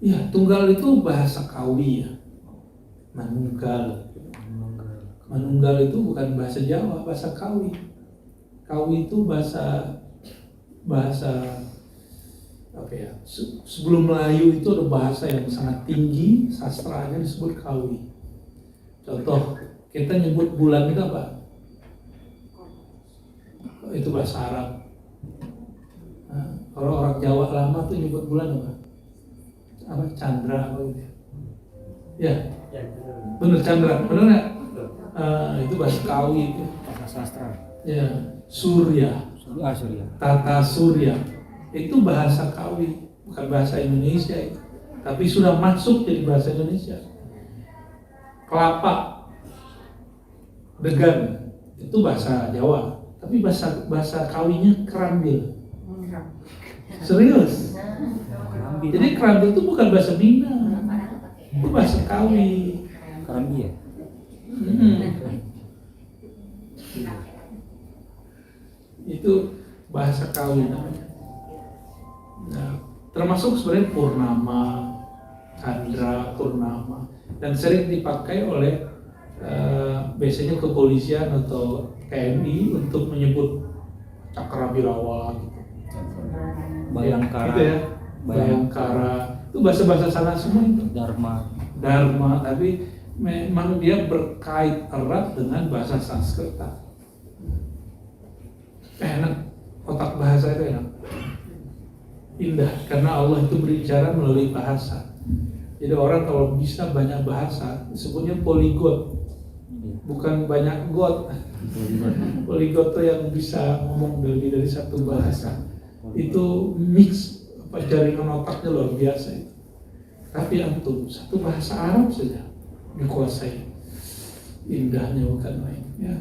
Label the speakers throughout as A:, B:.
A: Ya, tunggal itu bahasa Kawi ya. Manunggal. Manunggal itu bukan bahasa Jawa, bahasa Kawi. Kawi itu bahasa apa ya? Sebelum Melayu itu ada bahasa yang sangat tinggi, sastranya disebut Kawi. Contoh, kita nyebut bulan itu apa? Itu bahasa Arab. Nah, kalau orang Jawa lama tuh nyebut bulan apa? Apa? Chandra apa gitu? Ya, bener Chandra, bener nggak? Itu bahasa Kawi itu.
B: Bahasa sastra.
A: Ya, Surya.
B: Surya.
A: Tata Surya. Itu bahasa Kawi, bukan bahasa Indonesia itu. Tapi sudah masuk jadi bahasa Indonesia. Kelapa, degan, itu bahasa Jawa. Tapi bahasa Kawinya kerambil. Serius. Jadi kerambil itu bukan bahasa Minang, itu bahasa Kawi.
B: Kerambi ya?
A: Itu bahasa Kawi namanya. Nah, termasuk sebenarnya Purnama, Chandra, Purnama, dan sering dipakai oleh biasanya kepolisian atau TNI untuk menyebut Cakrawirawa gitu.
B: Bayangkara.
A: Gitu ya. Bayangkara. Itu bahasa-bahasa sana semua itu. Dharma, tapi memang dia berkait erat dengan bahasa Sanskerta. Enak, otak bahasa itu enak. Indah, karena Allah itu berbicara melalui bahasa. Jadi orang kalau bisa banyak bahasa, disebutnya poligot. Bukan banyak got. Poligot itu yang bisa ngomong lebih dari satu bahasa. Itu mix jaringan otaknya luar biasa itu. Tapi antum satu bahasa Arab saja dikuasai, indahnya bukan main. Ya.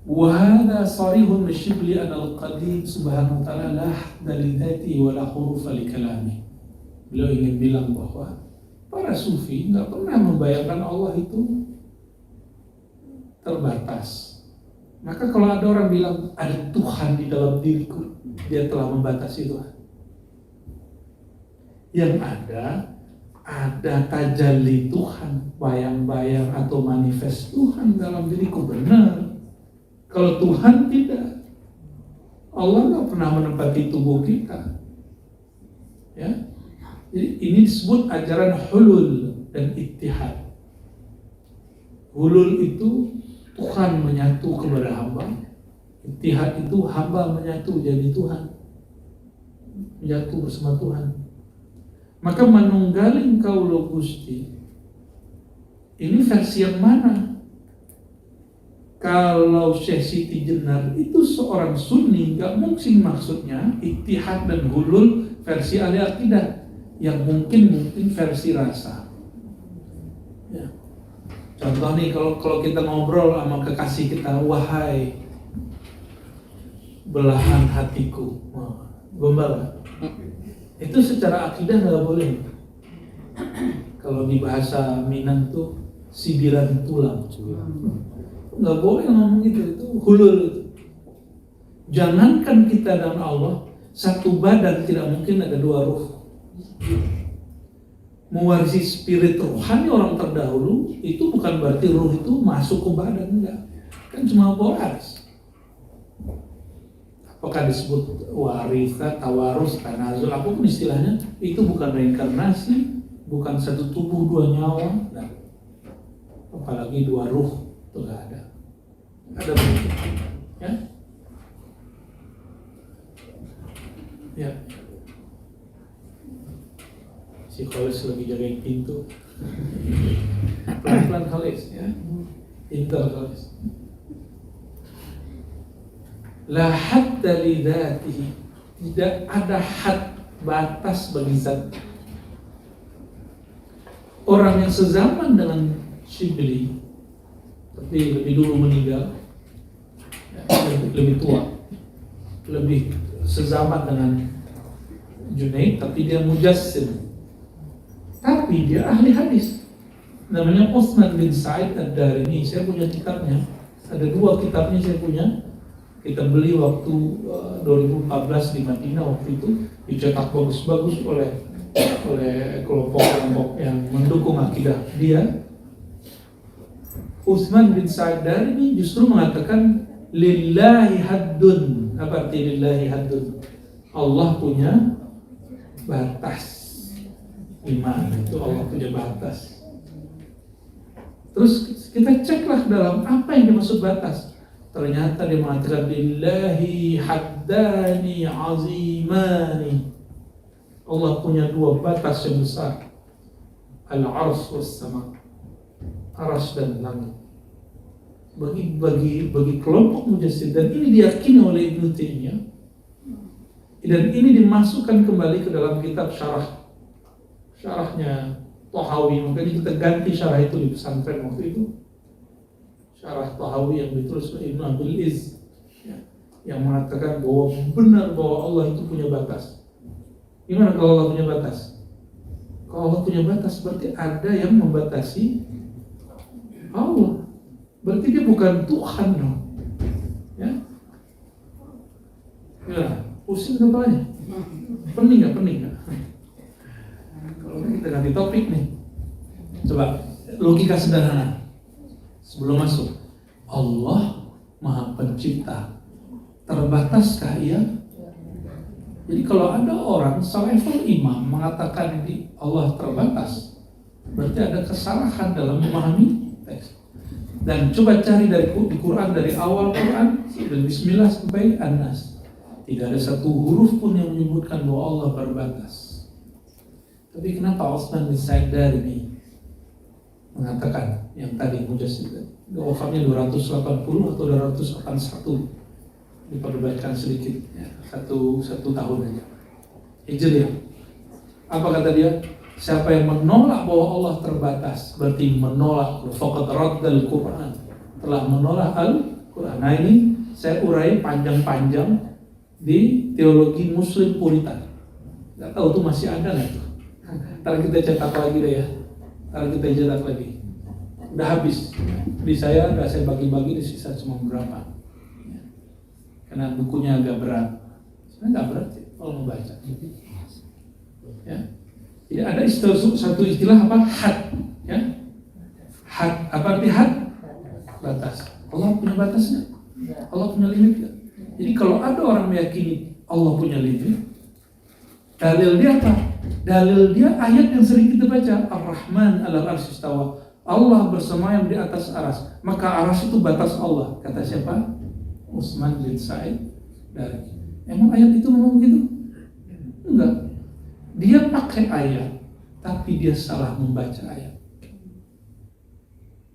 A: Wahada sarihun mashibli anal qadim subhanahu wa ta'ala la hadda lidhati wa la hurufa li kalami. Beliau ingin bilang bahwa para sufi nggak pernah membayangkan Allah itu terbatas. Maka kalau ada orang bilang ada Tuhan di dalam diriku, dia telah membatasi Tuhan. Yang ada tajalli Tuhan, bayang-bayang atau manifest Tuhan dalam diriku, benar. Kalau Tuhan tidak, Allah nggak pernah menempati tubuh kita. Ya, jadi ini disebut ajaran hulul dan ittihad. Hulul itu Tuhan menyatu kepada hamba, ittihad itu hamba menyatu jadi Tuhan, menyatu bersama Tuhan. Maka manunggaling kaulo Gusti ini versi yang mana? Kalau Syekh Siti Jenar itu seorang Sunni, nggak mungkin maksudnya ittihad dan hulul versi ahli akidah, yang mungkin versi rasa. Ya. Contoh nih, kalau kita ngobrol sama kekasih kita, wahai belahan hatiku, gombal, itu secara akidah nggak boleh. Kalau di bahasa Minang tuh sibiran tulang. Nggak boleh ngomong gitu, itu hulul itu. Jangankan kita dan Allah, satu badan tidak mungkin ada dua ruh. Mewarisi spirit rohani orang terdahulu itu bukan berarti ruh itu masuk ke badan, enggak. Kan cuma waris. Apakah disebut warisat, tawarus, tanazul, apapun istilahnya, itu bukan reinkarnasi, bukan satu tubuh dua nyawa, nah. Apalagi dua ruh, itu nggak ada. Ada begitu, ya? Ya. Si Khalis lagi jagain pintu. Pelan-pelan Khalis, ya. Pintar Khalis. La hadda li dzatihi, tidak ada had, batas bagi zat. Orang yang sezaman dengan Syibli, tapi lebih dulu meninggal, ya, lebih tua, lebih sezaman dengan Junaid, tapi dia mujassim, tapi dia ahli hadis, namanya Utsman bin Sa'id Ad-Darimi. Saya punya kitabnya, ada dua kitabnya saya punya. Kita beli waktu 2014 di Madinah, waktu itu dicetak bagus-bagus oleh kelompok-kelompok yang mendukung akidah dia. Utsman bin Sa'id Darimi justru mengatakan lillahi haddun. Apa arti lillahi haddun? Allah punya batas. Iman itu Allah punya batas. Terus kita ceklah dalam apa yang dimaksud batas. Ternyata dia mengatakan lillahi haddani azimani. Allah punya dua batas yang besar. Al-'arsy was-sama'. Aras dan langit. Bagi kelompok Mujassim, dan ini diyakini oleh Ibnu Taimiyah, dan ini dimasukkan kembali ke dalam kitab syarahnya Thahawi. Makanya kita ganti syarah itu di pesantren waktu itu. Syarah Thahawi yang ditulis oleh Ibnu Abil Izz, ya, yang mengatakan bahwa benar bahwa Allah itu punya batas. Gimana kalau Allah punya batas? Kalau Allah punya batas berarti ada yang membatasi Allah. Berarti dia bukan Tuhan dong. Ya. Ya, pusing kepalanya. Pening nggak? Kalau kita ganti topik nih. Coba logika sederhana. Sebelum masuk, Allah Maha Pencipta. Terbataskah ia? Jadi kalau ada orang selevel imam mengatakan di Allah terbatas, berarti ada kesalahan dalam memahami teks. Dan coba cari di Quran, dari awal Quran dari Bismillah sampai An-Nas, tidak ada satu huruf pun yang menyebutkan bahwa Allah berbatas. Tapi kenapa Utsman bin Sa'id Darimi mengatakan yang tadi Mujassim, wafatnya 280 atau 281, diperdebatkan sedikit, ya, satu tahun aja Hijriah. Apa kata dia? Siapa yang menolak bahwa Allah terbatas berarti menolak faqad raddal Quran, telah menolak Al-Quran. Nah ini saya urai panjang-panjang di teologi Muslim Puritan. Gak tahu tuh masih ada nggak tuh? Ntar kita cetak lagi deh ya. Udah habis. Di saya udah saya bagi-bagi, di sisa cuma berapa. Karena bukunya agak berat. Sebenarnya nggak berat ya kalau membaca. Ya. Jadi ada satu istilah apa? Had. Ya. Had. Apa arti had? Batas. Allah punya batasnya. Allah punya limit. Jadi kalau ada orang meyakini Allah punya limit, dalil dia apa? Dalil dia ayat yang sering kita baca, Ar-Rahman 'alal 'arsy istawa. Allah bersemayam di atas aras. Maka aras itu batas Allah. Kata siapa? Utsman bin Sa'id Darimi. Emang ayat itu memang begitu? Enggak. Dia pakai ayat, tapi dia salah membaca ayat.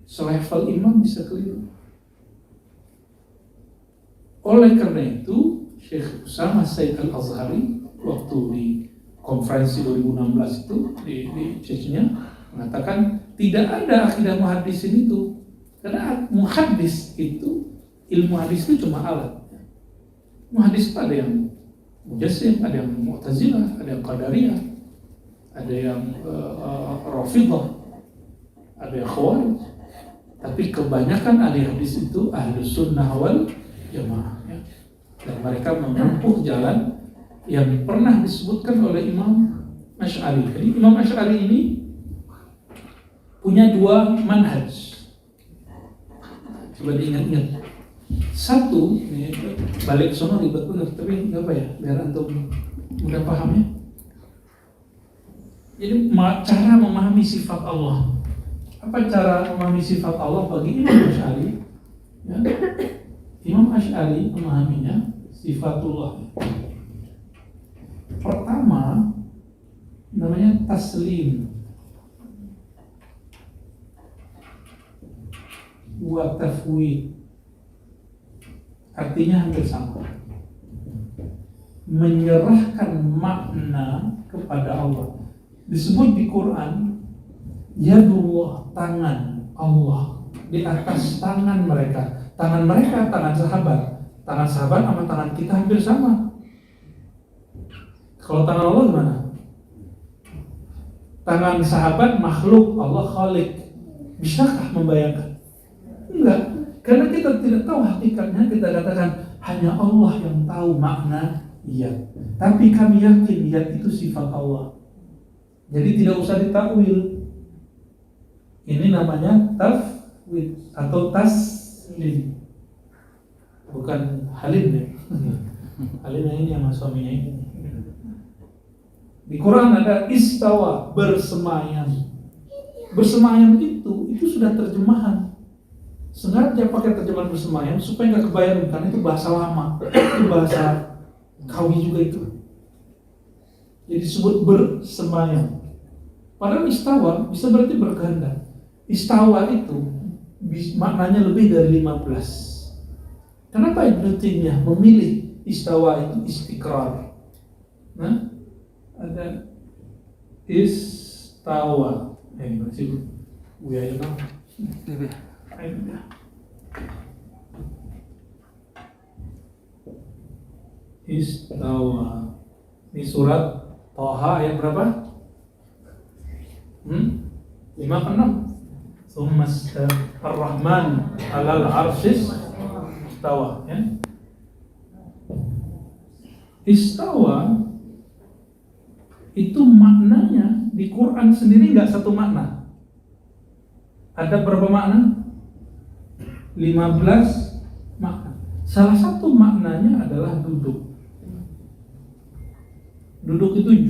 A: Selevel imam bisa keliru. Oleh karena itu, Syekh Usama Said Al-Azhari waktu di konferensi 2016 itu di Chechnya mengatakan tidak ada akidah muhaddisin itu. Karena muhaddis itu, ilmu hadis itu cuma alat. Muhaddis itu ada yang Mujassim, ada yang Mu'tazilah, ada yang Qadariyah, ada yang Rafidhah, ada yang Khawarij. Tapi kebanyakan ahli hadis itu ahli sunnah wal jamaah, ya. Dan mereka menempuh jalan yang pernah disebutkan oleh Imam Asy'ari. Jadi Imam Asy'ari ini punya dua manhaj. Coba diingat-ingat. Satu, ini balik sono ribet bener, tapi nggak apa ya, biar antum mudah paham ya. Jadi cara memahami sifat Allah. Apa cara memahami sifat Allah bagi Imam Asy'ari? Ya. Imam Asy'ari memahaminya sifatullah. Pertama, namanya taslim wa tafwid. Artinya hampir sama. Menyerahkan makna kepada Allah. Disebut di Quran, yadullah, tangan Allah di atas tangan mereka. Tangan mereka, tangan sahabat. Tangan sahabat sama tangan kita hampir sama. Kalau tangan Allah gimana? Tangan sahabat makhluk, Allah khalik. Bisakah membayangkan? Enggak. Karena kita tidak tahu hakikatnya, kita katakan Hanya Allah yang tahu makna iyad. Tapi kami yakin iyad itu sifat Allah. Jadi tidak usah ditakwil. Ini namanya tafwid atau taslim. Bukan halim ya. Halim yang ini sama suaminya ini. Di Quran ada istawa, bersemayam. Bersemayam itu sudah terjemahan. Sengaja pakai terjemahan bersemayam supaya nggak kebayang, karena itu bahasa lama, itu bahasa Kawi juga itu. Jadi disebut bersemayam. Padahal istawa bisa berarti berkehendak. Istawa itu maknanya lebih dari 15. Kenapa Ibnu Taimiyah memilih istawa itu istiqrar? Nah, ada istawa. Ini masih Buya Imam. Istawa. Ini surat Thaha ayat berapa? 5 ke 6. Tsumma Ar-Rahman 'alal 'arsyis istawa, ya. Istawa itu maknanya di Quran sendiri nggak satu makna. Ada berapa makna? 15 makna. Salah satu maknanya adalah duduk. Duduk itu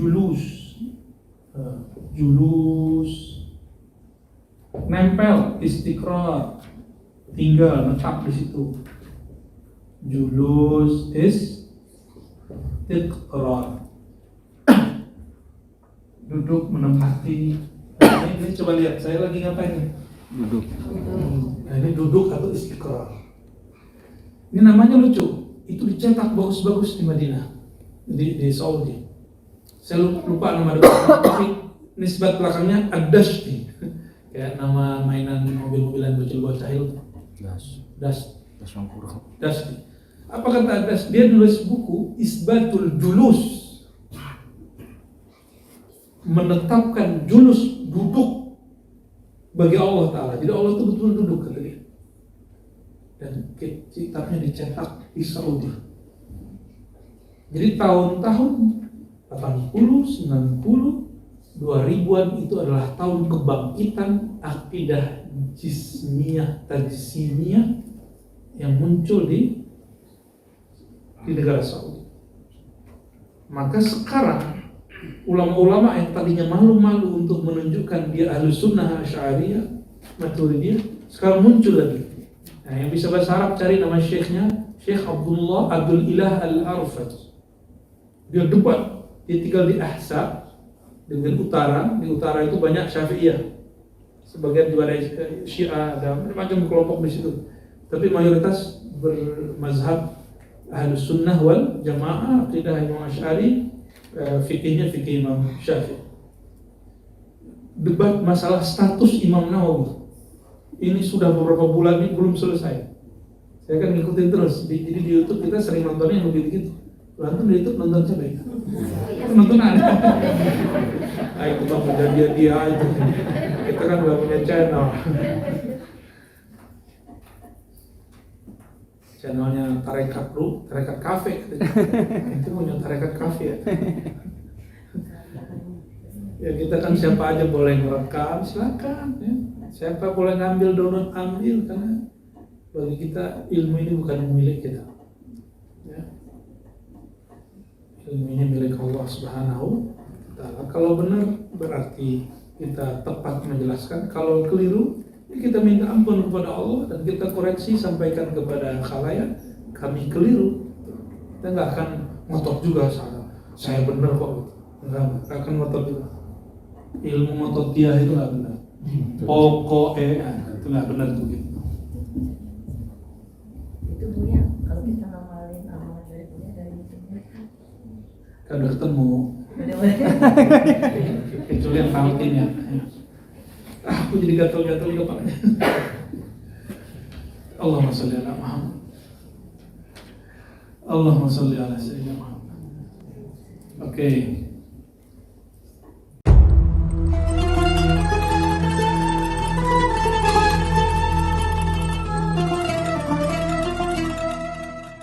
A: julus, nempel, istiqrar, tinggal, netap di situ. Julus, istiqrar, duduk, menempati. Ini coba lihat, saya lagi ngapain nih?
B: Duduk.
A: Nah, ini duduk atau istiqrar. Ini namanya lucu. Itu dicetak bagus-bagus di Madinah, di Saudi. Saya lupa nama depan, tapi nisbat belakangnya Ad-Dashti. Kayak nama mainan mobil-mobilan bocil-bocil itu. Dashti. Apa kata Dashti? Dia nulis buku Isbatul Julus, menetapkan julus, duduk bagi Allah Ta'ala. Jadi Allah itu betul duduk, kata dia. Dan kitabnya dicetak di Saudi. Jadi tahun-tahun 80, 90, 2000-an itu adalah tahun kebangkitan akidah jismiyah, tajsimiyah yang muncul di negara Saudi. Maka sekarang ulama-ulama yang tadinya malu-malu untuk menunjukkan dia Ahlus Sunnah Asy'ariyah, Maturidiyah, sekarang muncul lagi. Nah, yang bisa bahasa Arab cari nama syekhnya, Syekh Abdul Ilah Al-Arfaj. Dia debat. Dia tinggal di Ahsa dengan utara. Di utara itu banyak Syafi'iyah, sebagian juga ada Syiah, ada macam kelompok di situ. Tapi mayoritas bermazhab Ahlus Sunnah wal Jamaah, aqidah Imam Asy'ari, fikihnya fikih Imam Syafi'i. Debat masalah status Imam Nawawi. Ini sudah beberapa bulan ini belum selesai. Saya kan ngikutin terus. Jadi di YouTube kita sering nontonnya yang begitu. Nonton di YouTube, nonton siapa ya? Nonton ada. Nah, itu bang perjanjian dia itu. Kita kan udah punya channel. Channelnya Tarekat Cafe. Itu punya Tarekat Cafe ya. Ya kita kan siapa aja boleh merekam, silakan. Ya. Siapa boleh ngambil download, ambil, karena bagi kita ilmu ini bukan milik kita. Ya. Ilmu ini milik Allah Subhanahu wa Ta'ala. Kalau benar berarti kita tepat menjelaskan. Kalau keliru, kita minta ampun kepada Allah dan kita koreksi, sampaikan kepada khalayak kami keliru. Kita nggak akan ngotot juga saya benar kok. Nggak akan ngotot juga. Ilmu ngotot dia itu nggak benar. Pokoknya itu nggak benar tuh gitu.
C: Itu Buya, kalau kita ngamalin amalan dari Buya dari itu
A: Kan udah ketemu. Kecuali yang talqin ya. Aku jadi gatal-gatal juga kepalanya. Allahumma sholli ala Muhammad. Allahumma sholli ala Sayyidina Muhammad. Oke.